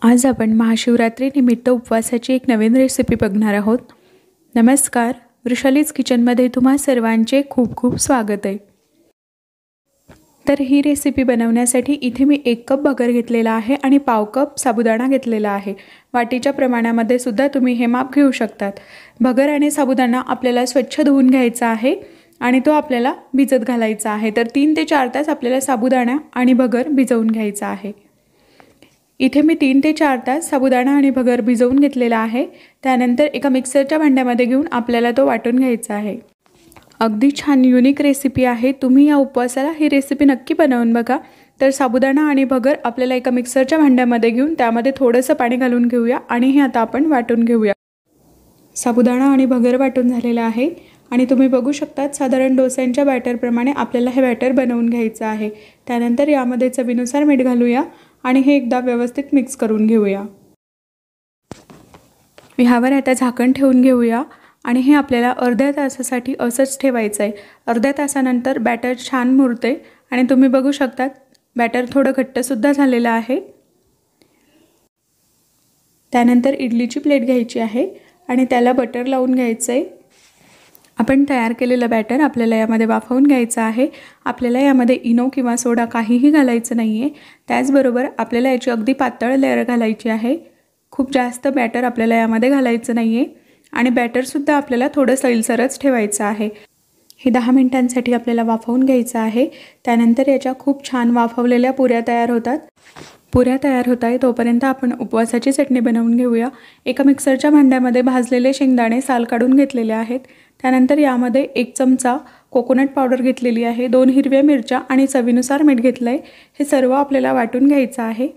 आज आपण महाशिवरात्रीनिमित्त उपवासाची एक नवीन रेसिपी बघणार आहोत। नमस्कार, वृषालीज किचनमध्ये तुम्हा सर्वांचे खूप खूप स्वागत आहे। तर ही रेसिपी बनवण्यासाठी इथे मी 1 कप भगर घेतलेला आहे आणि पाव कप साबुदाणा घेतलेला आहे। वाटीच्या प्रमाणामध्ये सुद्धा तुम्ही हे माप घेऊ शकतात। भगर आणि साबुदाणा आपल्याला स्वच्छ धुवून घ्यायचा आहे आणि तो आपल्याला भिजत घालायचा आहे। तर 3 ते 4 तास आपल्याला साबुदाणा आणि भगर भिजवून घ्यायचा आहे। इथे मी 3 ते 4 तास साबुदाणा आणि भगर भिजवून घेतलेला आहे। त्यानंतर एका मिक्सरच्या भांड्यामध्ये घेऊन आपल्याला तो वाटून घ्यायचा आहे। अगदी छान युनिक रेसिपी आहे। तुम्ही या उपवासाला ही रेसिपी नक्की बनवून बघा। तर साबुदाणा आणि भगर आपल्याला एका मिक्सरच्या भांड्यामध्ये घेऊन त्यामध्ये थोडंसं पाणी घालून घेऊया आणि हे आता आपण वाटून घेऊया। साबुदाणा आणि भगर वाटून झालेला आहे आणि तुम्ही बघू शकता साधारण डोस्यांच्या बॅटर प्रमाणे आपल्याला हे बॅटर बनवून घ्यायचं आहे। त्यानंतर यामध्ये चवीनुसार मीठ घालूया आणि हे एकदा व्यवस्थित मिक्स करून घेऊया। ह्यावर आता झाकण ठेवून घेऊया आणि हे आपल्याला अर्ध्या तासासाठी असंच ठेवायचं आहे। अर्ध्या तासानंतर बॅटर छान मुरते आणि तुम्ही बघू शकता बॅटर थोडं घट्ट सुद्धा झालेलं आहे। त्यानंतर इडलीची प्लेट घ्यायची आहे आणि त्याला बटर लावून घ्यायचं आहे। आपण तयार केलेलं बॅटर आपल्याला यामध्ये वाफवून घ्यायचं आहे। आपल्याला यामध्ये इनो किंवा सोडा काहीही घालायचं नाहीये। त्याचबरोबर आपल्याला याची अगदी पातळ लेयर घालायची आहे। खूप जास्त बॅटर आपल्याला यामध्ये घालायचं नाहीये आणि बॅटर सुद्धा आपल्याला थोडं सैलसरच ठेवायचं आहे। हे 10 मिनिटांसाठी आपल्याला वाफवून घ्यायचं आहे। त्यानंतर याच्या खूप छान वाफवलेल्या पुऱ्या तयार होतात। पुऱ्या तयार होत आहे तोपर्यंत आपण उपवासाची चटणी बनवून घेऊया। एका मिक्सरच्या भांड्यामध्ये भाजलेले शेंगदाणे साल काढून घेतलेले आहेत। त्यानंतर यामध्ये 1 चमचा कोकोनट पावडर घेतलेली आहे, 2 हिरव्या मिरच्या आणि चवीनुसार मीठ घेतलंय। हे सर्व आपल्याला वाटून घ्यायचं आहे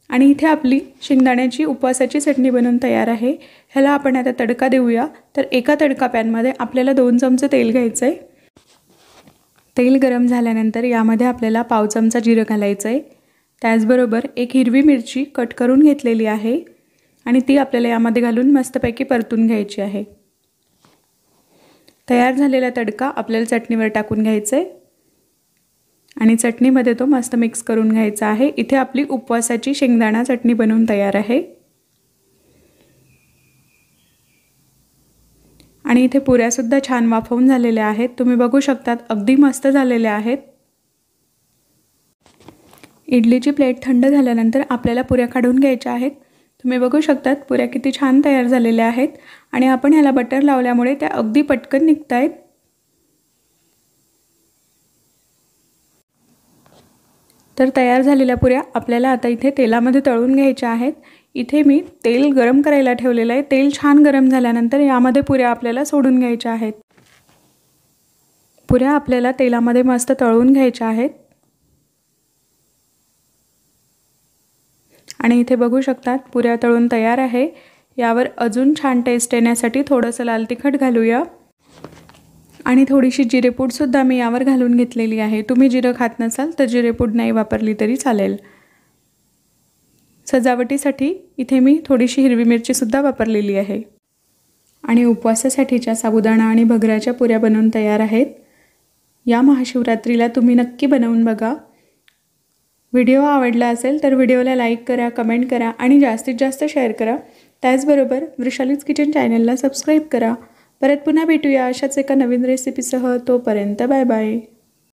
आणि इथे आपली शेंगदाण्याची उपवासाची चटणी बनवून तयार आहे। ह्याला आपण आता तडका देऊया। तर एका तडका पॅनमध्ये आपल्याला 2 चमचे तेल घ्यायचंय। तेल गरम झाल्यानंतर यामध्ये आपल्याला पाव चमचा जिरं घालायचंय। त्याचबरोबर 1 हिरवी मिरची कट करून घेतलेली आहे आणि ती आपल्याला यामध्ये घालून मस्तपैकी परतून घ्यायची आहे। तयार झालेला तडका आपल्याला चटणीवर टाकून घ्यायचा आहे आणि चटणीमध्ये तो मस्त मिक्स करून घ्यायचा आहे। इथे आपली उपवासाची शेंगदाणा चटणी बनवून तयार आहे आणि इथे पुऱ्या सुद्धा छान वाफवून झालेल्या आहेत। तुम्ही बघू शकता अगदी मस्त झालेल्या आहेत। इडलीची प्लेट थंड झाल्यानंतर आपल्याला पुऱ्या काढून घ्यायच्या आहेत। तुम्ही बघू शकता पुऱ्या किती छान तयार झालेल्या आहेत आणि आपण ह्याला बटर लावल्यामुळे त्या अगदी पटकन निघतायत। तर तयार झालेल्या पुऱ्या आपल्याला आता इथे तेलामध्ये तळून घ्यायच्या आहेत। इथे मी तेल गरम करायला ठेवलेलं आहे। तेल छान गरम झाल्यानंतर यामध्ये पुऱ्या आपल्याला सोडून घ्यायच्या आहेत। पुऱ्या आपल्याला तेलामध्ये मस्त तळून घ्यायच्या आहेत आणि इथे बघू शकता पुऱ्या तळून तयार आहे। यावर अजून छान टेस्ट येण्यासाठी थोडंसं लाल तिखट घालूया आणि थोडीशी जिरेपूड सुद्धा मी यावर घालून घेतलेली आहे। तुम्ही जिरं खात नसाल तर जिरेपूड नाही वापरली तरी चालेल। सजावटीसाठी इथे मी थोडीशी हिरवी मिरची सुद्धा वापरलेली आहे आणि उपवासासाठीच्या साबुदाणा आणि भगराच्या पुऱ्या बनवून तयार आहेत। या महाशिवरात्रीला तुम्ही नक्की बनवून बघा। व्हिडिओ आवडला असेल तर व्हिडिओला लाईक करा, कमेंट करा आणि जास्तीत जास्त शेअर करा। त्याचबरोबर वृषालीज किचन चॅनलला सबस्क्राईब करा। परत पुन्हा भेटूया अशाच एका नवीन रेसिपीसह। तोपर्यंत बाय बाय।